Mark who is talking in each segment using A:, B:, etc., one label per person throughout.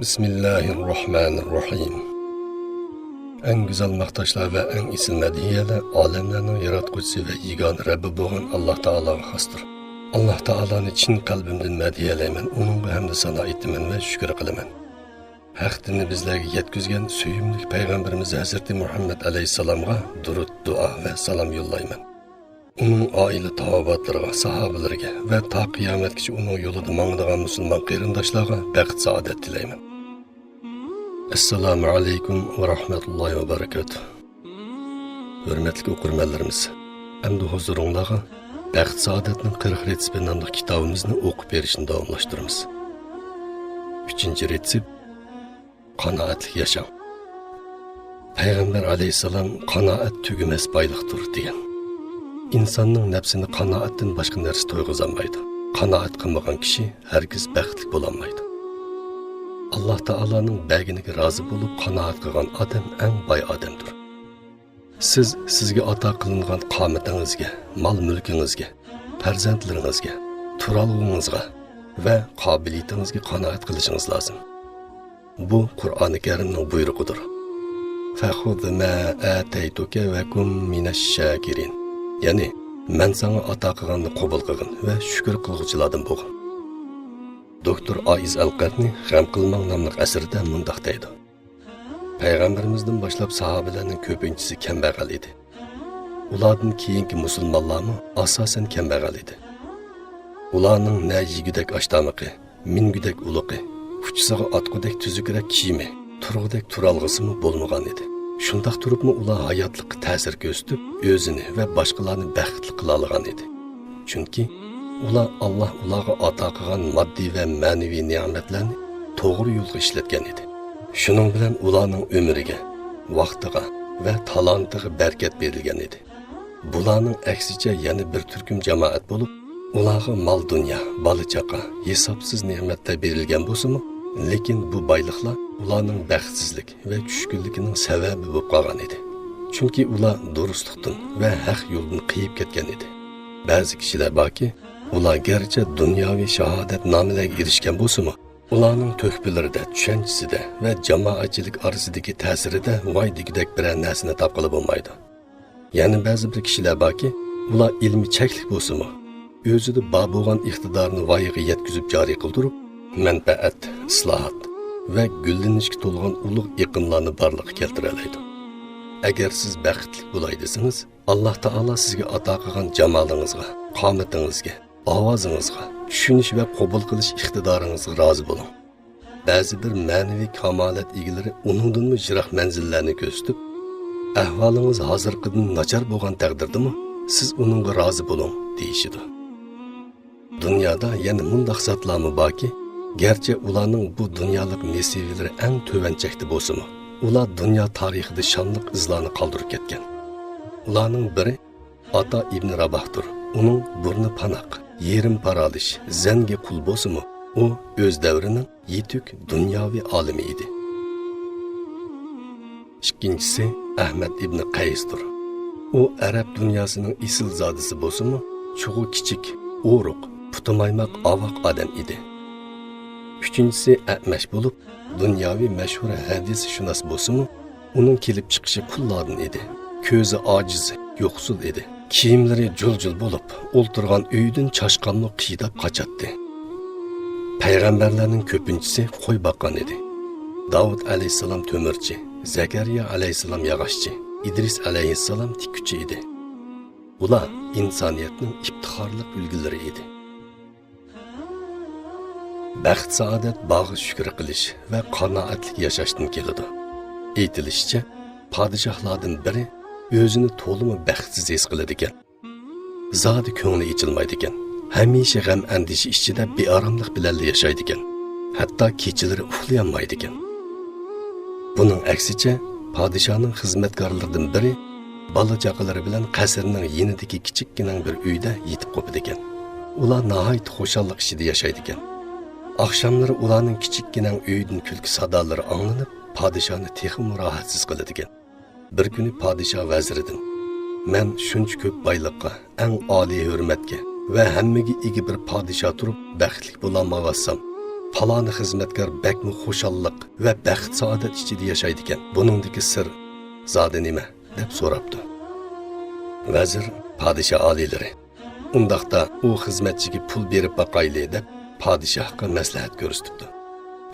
A: Bismillahirrahmanirrahim. En güzel maqtashlar ve en isil mediyeler alemlerinin yaratquchisi ve yegane Rabbi bo'lgan Allah Ta'alaga xosdir. Allah Ta'alani chin qalbimdan mediyelayman, uningga hamd sano etaman ve shukr qilaman. Haq dinni bizlarga yetkazgan suyimli payg'ambarimiz Hazrati Muhammad alayhisalomga durud, duo ve salam yo'llayman. Uning oila taobatlariga, sahobalariga va ta qiyomatgacha uning yo'lida mangdigan musulmon qarindoshlarga baxt saodat tilayman. Assalomu alaykum va rahmatullohi va barakatuh. Hurmatli o'qirmanlarimiz, endi huzuringizga baxt saodatning 40 retsepi nomli kitobimizni o'qib berishni davomlashtiramiz. 3-retsep qanoatli yashang. Payg'ambar alayhisalom qanoat tugumas boyliqdir degan. İnsanның nafsini qanoatdan boshqa narsa to'yg'izolmaydi. Qanoat qilmagan kishi hargiz baxtli bo'laolmaydi. Allah Ta'alaning baginiga rozi bo'lib qanoat qilgan odam eng boy odamdir. Siz sizga ato qilingan qomatingizga, mol-mulkingizga, farzandlaringizga, turalg'ingizga va qobiliyatingizga qanoat qilishingiz lozim. Bu Qur'oni Karimning buyrug'idir. Fakhudh ma ataytuka va kum minash shakirin. Yani, men sana ato qilganni qabul qilgin va shukr qilguvchilardan bo'lgin. Doktor Aiz Al-Qarni G'am qilmang nomli asrida mundaq deydi. Payg'ambarimizdan boshlab sahobalarning ko'pinchisi kambag'al edi. Ulardan keyingi musulmonlarmi asosan kambag'al edi. Ularning na yigidek ashtamaqi, mingudek uluqi, uchisiga otqudek tuzukrak kiyimi, turg'udek turalg'isimi bo'lmagan edi. Shundaq turibmi ular hayotlikqa ta'sir ko'rsatib, o'zini va boshqalarni baxtli qila olgan edi. Chunki ular Alloh ularga ato qilgan moddiy va ma'naviy ne'matlarni to'g'ri yo'lga ishlatgan edi. Shuning bilan ularning umriga, vaqtiga va talantiga barkat berilgan edi. Bularning aksicha yana bir turkum jamoat bo'lib, ularga mol dunyo, bola-chaqa, hisobsiz ne'matlar berilgan bo'lsa-mu, lekin bu boyliqlar ularning baxtsizlik va tushkunligining sababi bo'lib qolgan edi. Chunki ular durustlikdan va haq yo'ldan qiyib ketgan edi. Ba'zi kishilar borki, ular garchi dunyoviy shahodat nomilarga erishgan bo'lsa-mu, ularning to'hpilarida, tushanchisida va jamoatchilik orasidagi ta'sirida voy degidek biror narsani topqili bo'lmaydi. Ya'ni ba'zi bir kishilar borki, ular ilmi cheklik bo'lsa-mu, o'zida bor bo'lgan iqtidorni voyaga yetkazib joriy qildirib, manfaat, islohot va gullanishga to'lgan ulug' iqimlarni barliqqa keltira oladi. Agar siz baxtli bo'lay desangiz, Alloh taolo sizga ato qilgan jamolingizga, qomatingizga, ovozingizga, tushunish va qabul qilish iqtidoringizga rozi bo'ling. Ba'zi bir ma'naviy kamolat egalari uningdanmi yiroq manzillarni ko'rsatib, ahvolingiz hozirgidan nachar bo'lgan taqdirdami, siz uningga rozi bo'ling deyishidi. Dunyoda yana mundaq zotlarmi borki, gerçi ularning bu dunyolik nesivelari eng tovanchakda bo'lsa-mu, ular dunyo tarixida shonliq izlarni qoldirib ketgan. Ularning biri Ata ibn Rabahdir. Uning burni panoq, yerim paralish, zangi qul bo'lsa-mu, u o'z davrining yetuk dunyoviy olimi edi. Ikkinchisi Ahmad ibn Qaysdir. U arab dunyosining isil zodisi bo'lsa-mu, cho'g'i kichik, o'ruq, putumaymoq avoq odam edi. Üçüncüsü A'mash bo'lib, dunyoviy mashhur hadis shunos bo'lsa-mu, uning kelib chiqishi qullardan edi. Ko'zi ojiz, yo'qsul edi. Kiyimlari jul-jul bo'lib, o'ltirgan uydan chashqanni qiydab qochadi. Payg'ambarlarning ko'pinchisi qo'y boqqan edi. Davud alayhisalom to'mirchi, Zakariya alayhisalom yog'ochchi, Idris alayhisalom tikuvchi edi. Ular insoniyatning iftixorli ulgilari edi. Baxt saodat bag'i shukr qilish va qanoatlik yashashdan keladi. Aytilishicha, podshohlardan biri o'zini to'limi baxtsiz his qiladi ekan. Zodi ko'ngli ichilmaydi ekan. Hamisha g'am andishi ichida beoromlik bilan yashaydi ekan. Hatto kechalari uxlay olmaydi ekan. Buning aksicha, podshohning xizmatkorlaridan biri bola-chaqalari bilan qasrning yonidagi kichikkina bir uyda yetib qoldi ekan. Ular nihoyat xushallik ichida yashaydi ekan. Akşamları ularning kichikkina uydan kulki sadolari anglanib, podshohni texmi rohatsiz qiladi ekan. Bir kuni podshoh vaziridan: "Men shuncha ko'p boyliqqa, eng oliy hurmatga va hammaga ega bir podshoh turib baxtli bo'lolmaysam, faloni xizmatkor bakmi xushalliq va baxt saodat ichida yashaydi ekan. Buningdagi sir zodi nima deb so'rabdi. Vazir podshoh oliylari undaqda u xizmatchiga pul berib boqayli deb podshohga maslahat ko'rsatibdi.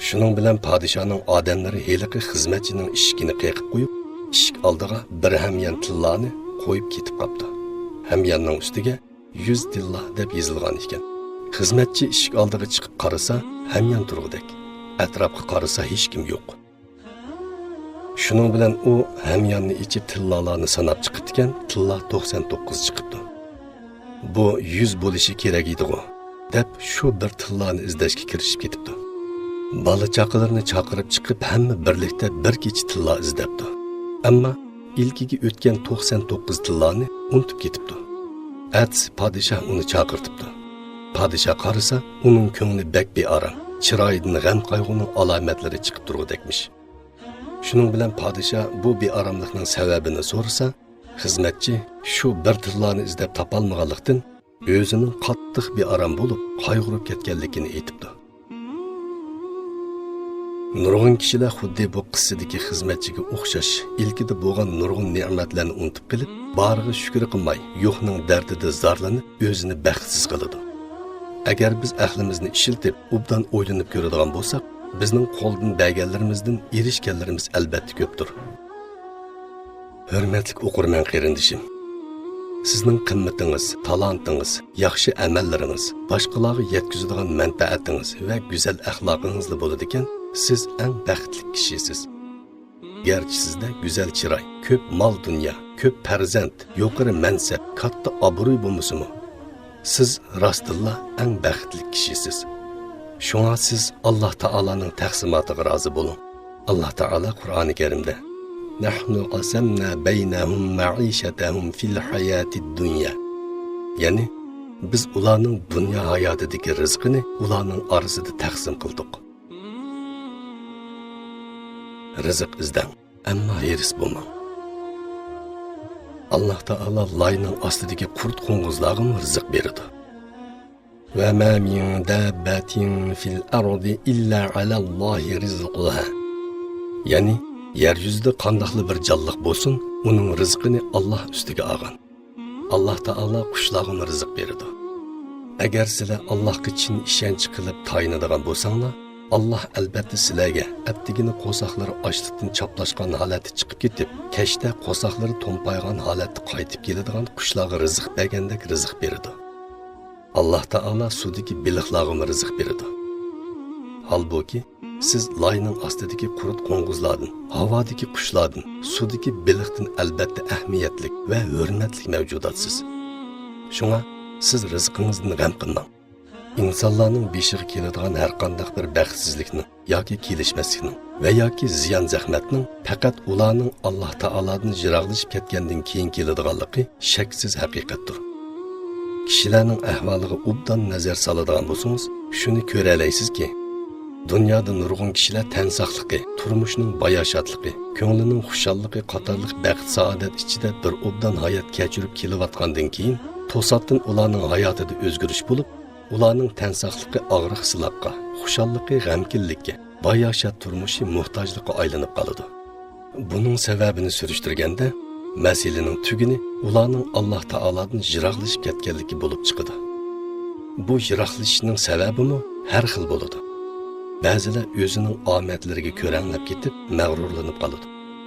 A: Shuning bilan podshohning odamlari heliqi xizmatchining ishkini qeqib qo'yib, ishik oldiga bir hamyon tillani qo'yib ketib qopti. Hamyonning ustiga 100 tilla deb yozilgan ekan. Xizmatchi ishik oldiga chiqib qarasa, hamyon turg'udek. Atrofga qarasa hech kim yo'q. Shuning bilan u hamyonni ichib tillalarni sanab chiqibdi, tilla 99 chiqibdi. Bu 100 bo'lishi kerak edi-ku, deb shu bir tillani izlashga kirishib ketibdi. Bola chaqalarni chaqirib chiqib, hamma birlikda bir kecha tilla izlabdi. Ammo ilkiga o'tgan 99 tillani unutib ketibdi. Ats podshoh uni chaqirtibdi. Podshoh qarasa, uning ko'ngli bak bearam, chiroyidan g'am qayg'uning alomatlari chiqib turg'udekmish. Shuning bilan podshoh bu bearamlikning sababini so'rasa, xizmatchi shu bir tillani izlab topolmaganlikdan o'zining qattiq bearam bo'lib, qayg'urib ketganligini aytibdi. Nurg'un kishilar xuddi bu qissadagi xizmatchiga o'xshash ilkida bo'lgan nurg'un ne'matlarni unutib qilib, bariga shukr qilmay, yo'qning dardida zarlanib, o'zini baxtsiz qiladi. Agar biz aqlimizni ishiltib, obdan o'ylanib ko'radigan bo'lsak, bizning qo'ldan berganlarimizdan erishganlarimiz albatta ko'pdir. Hurmatli o'qirman qarindishim, sizning qimmatingiz, talantingiz, yaxshi amallaringiz, boshqalarga yetkazadigan manfaatingiz va go'zal axloqingizda bo'ladi ekan, siz eng baxtli kishisiz. Garchi sizda go'zal chiroy, ko'p mol dunyo, ko'p farzand, yuqori mansab, katta obro'y bo'lmasa-mu, siz rostilla eng baxtli kishisiz. Shunga siz Alloh taolaning taqsimotiga rozi bo'ling. Alloh taolo Qur'oni Karimda Nahnu qasamna baynahum ma'ishatahum fil hayatid dunya. Ya'ni biz ularning dunyo hayotidagi rizqini ularning orasida taqsim qildik. Rizq izlang, ammo hiris bo'lmang. Alloh taolo layning ostidagi qurt qo'ng'izlarga rizq beradi. Va ma min dabbatin fil ardi illa alallohi rizquha. Ya'ni yer yuzida qandaqli bir jonliq bo'lsin, uning rizqini Alloh ustiga olgan. Alloh taolo qushlarga rizq beradi. Agar sizlar Allohga chin ishonch qilib tayinadigan bo'lsanglar, Allah albatta sizlarga attigini qo'saqlari ochlikdan chaplashgan holati chiqib ketib, kechda qo'saqlari to'mpaygan holatda qaytib keladigan qushlarga rizq bergandek rizq beradi. Alloh taolo sudagi baliqlarga rizq beradi. Halbuki siz layning ostidagi qurut qo'ng'izlardan, havodagi qushlardan, sudagi baliqdan albatta ahamiyatli va hurmatli mavjudotsiz. Shunga siz rizqingizdan g'am qilmang. İnsanlarning beshiga keladigan har qanday bir baxtsizlikni yoki kelishmaslikni va yoki ziyon zahmatning faqat ularning Alloh taoladan jiroqlashib ketgandan keyin keladiganligi shaksiz haqiqatdir. Kishilarning ahvoliga obdan nazar soladigan bo'lsangiz, shuni ko'ra olaysizki, dunyoda nurg'un kishilar tan saqligi, turmushning bayoshatligi, ko'nglining xushalliqi qatorliq baxt saodat ichida bir obdan hayot kechirib kelayotgandan keyin to'satdan ularning hayotida o'zgarish bo'lib, ularning tansaqligi og'riq silaqqa, xushalliqi g'amkinlikka, bayoshat turmushi muhtojlikqa aylanib qoladi. Buning sababini surishtirganda, masalaning tugini ularning Alloh taoladan jiroqlashib ketganligi bo'lib chiqadi. Bu jiroqlashishning sababimi har xil bo'ladi. Ba'zilar o'zining omadlariga ko'ranlab ketib, mag'rurlanib qoladi.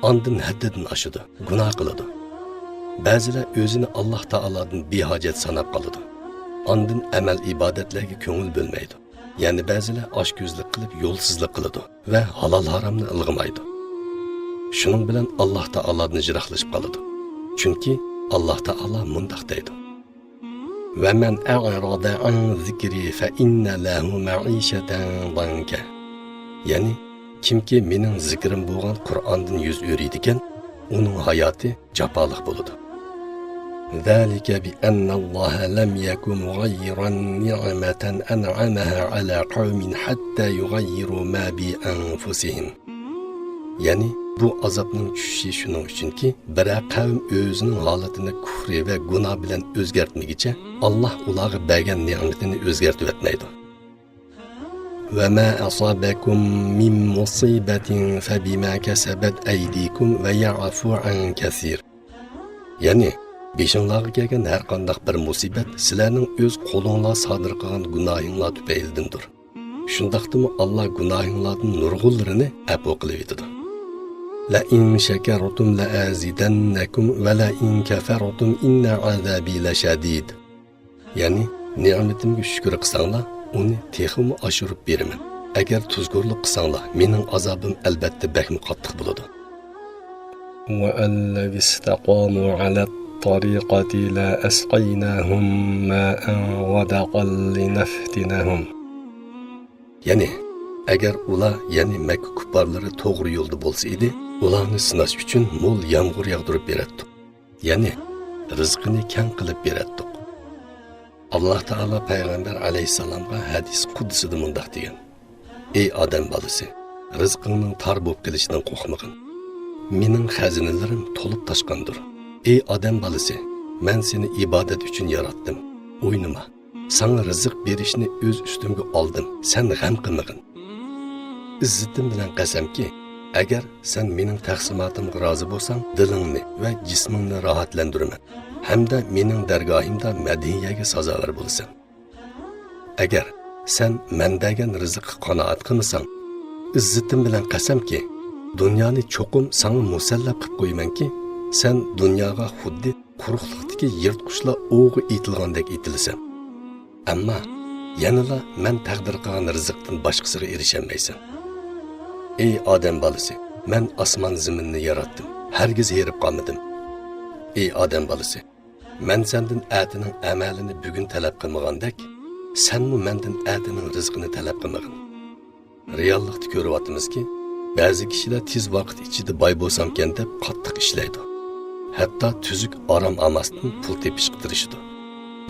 A: Ondan haddidan oshadi, gunoh qiladi. Ba'zilar o'zini Alloh taoladan behojat sanab qoladi. Ondan amal ibodatlarga ko'ngil bo'lmaydi. Ya'ni ba'zilar oshko'zlik qilib yo'lsizlik qiladi va halol haromni ilg'amaydi. Shuning bilan Alloh taoladan jiroqlashib qoladi. Chunki Alloh taolo mundaq deydi: "Va man a'rada an zikri fa inna lahu ma'ishatan danka." Ya'ni kimki mening zikrim bo'lgan Qur'ondan yuz o'riydi ekan, uning hayoti jafoliq bo'ladi. ذلك بأن الله لم يكن مغيرا نعمة أنعمها على قوم حتى يغيروا ما بأنفسهم. Yani bu azapның düşüşü şunun üçünki, bir qavm özünün halatını küfri ve günah bilen özgertmegiçe Allah ulağı bergen nimetini özgertip etmeydi. وَمَا أَصَابَكُم مِّن مُّصِيبَةٍ فَبِمَا كَسَبَتْ أَيْدِيكُمْ وَيَعْفُو عَن كَثِيرٍ. Yani beşinlarga kelgan har qanday bir musibat sizlarning o'z qo'linglar sodir qilgan gunohinglar tufaylidandir. Shundaqdimi Alloh gunohinglarning nurg'unlarini afv qilib etadi. La in shakartum la azidannakum va la in kafartum inna azabi lashadid. Yani ne'matimga shukr qilsanglar, uni texmi oshirib beraman. Agar tuzgurlik qilsanglar, mening azobim albatta bakmi qattiq bo'ladi. Wa allazi istaqamu ala at-tariqati la asqaynahum ma'an ghadaqan linaftinahum. Yani agar ular, ya'ni Makka kuffarlari to'g'ri yo'lda bo'lsa edi, ularni sinash uchun mo'l yomg'ir yog'dirib beradi. Ya'ni rizqini keng qilib beradi. Allah Taala payg'ambar alayhisalomga hadis qudusida mundaq degan: Ey odam bolasi, rizqingning tor bo'lib kelishidan qo'rqmagin. Mening xazinalarim to'lib toshqandir. Ey odam bolasi, men seni ibodat uchun yaratdim. O'ynama. Sana rizq berishni o'z ustimga oldim. Sen g'am qilmagin. İzzetim bilan qasamki, agar sen mening taqsimotimga rozi bo'lsang, dilingni va jismingni rohatlantiraman. Hamda mening dargohimda madiyaga sazovor bo'lsan. Agar sen men degan rizqqa qanoat qilmasang, izzetim bilan qasamki, dunyoni cho'qim sana musallab qilib qo'ymanki, sen dunyoga xuddi quruqlikdagi yirtqushlar o'g'i etilgandek etilsan. Ammo yanada men taqdir qilgan rizqdan boshqasiga erishamaysan. Ey odam bolasi, men osmon zaminni yaratdim. Hargiz herib qolmadim. Ey odam bolasi, men sendan atining amalini bugun talab qilmagandek, senmi mendan atining rizqini talab qilmagin. Reallikni ko'ryapmizki, ba'zi kishilar tez vaqt ichida boy bo'lsamkan deb qattiq ishlaydi. Hatto tuzuk orom olmasdan pul tepishga tirishadi.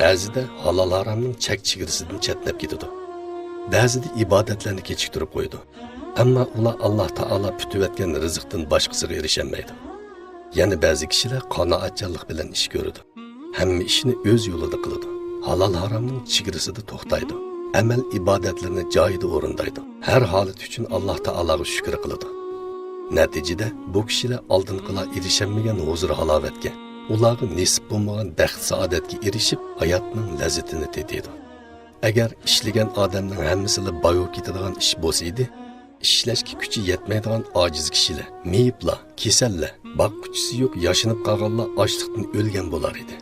A: Ba'zida halol haromning chek-chegirasidan chetlab ketadi. Ba'zida ibodatlarni kechiktirib qo'ydi. Ammo ular Alloh taolo putayotgan rizqdan boshqasiga erishamaydi. Yana ba'zi kishilar qanoatchanlik bilan ish ko'radi. Hamma ishni o'z yo'lida qiladi. Halol haromning chegarasida to'xtaydi. Amal ibodatlarni joyida o'rindaydi. Har holat uchun Alloh taologa shukr qiladi. Natijada bu kishilar oldingilar erishaolmagan huzur halovatga, ularga nasib bo'lmagan baxt saodatga erishib, hayotning lazzatini tetadi. Agar ishlagan odamning hammasini boyib ketadigan ish bo'lsa edi, ishlashga kuchi yetmaydigan ojiz kishilar, meyiblar, kasallar, boqquchisi yo'q yashinib qolganlar ochlikdan o'lgan bo'lar edi.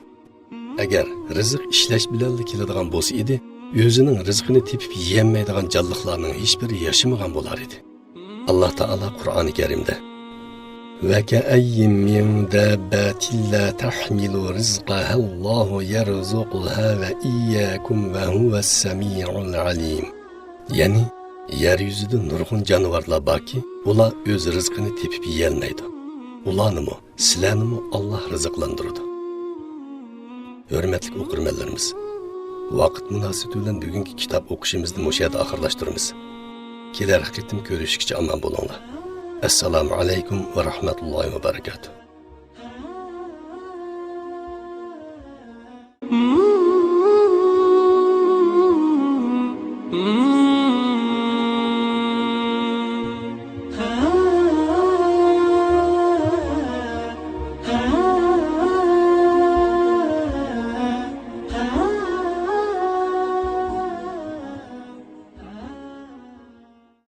A: Agar rizq ishlash bilan keladigan bo'lsa edi, o'zining rizqini tepib yeyolmaydigan jonliqlarning hech biri yashamagan bo'lar edi. Alloh taolo Qur'oni Karimda: "Va ka'ayyin min dabbatin la tahmilu rizqaha Allohu yarzuquha va iyyakum va huwas samiul alim." Ya'ni yer yuzida nurg'un jonivorlar borki, ular o'z rizqini tepib yeyolmaydi. Ularnimi, sizlarnimi Alloh rizqlantiradi. Hurmatli o'qirmanlarimiz, vaqt munosabati bilan bugungi kitob o'qishimizni mush yerda oxirlashtiramiz. Kelar qitim ko'rishguncha omon bo'linglar. Assalomu alaykum va rahmatullohi va barakatuh.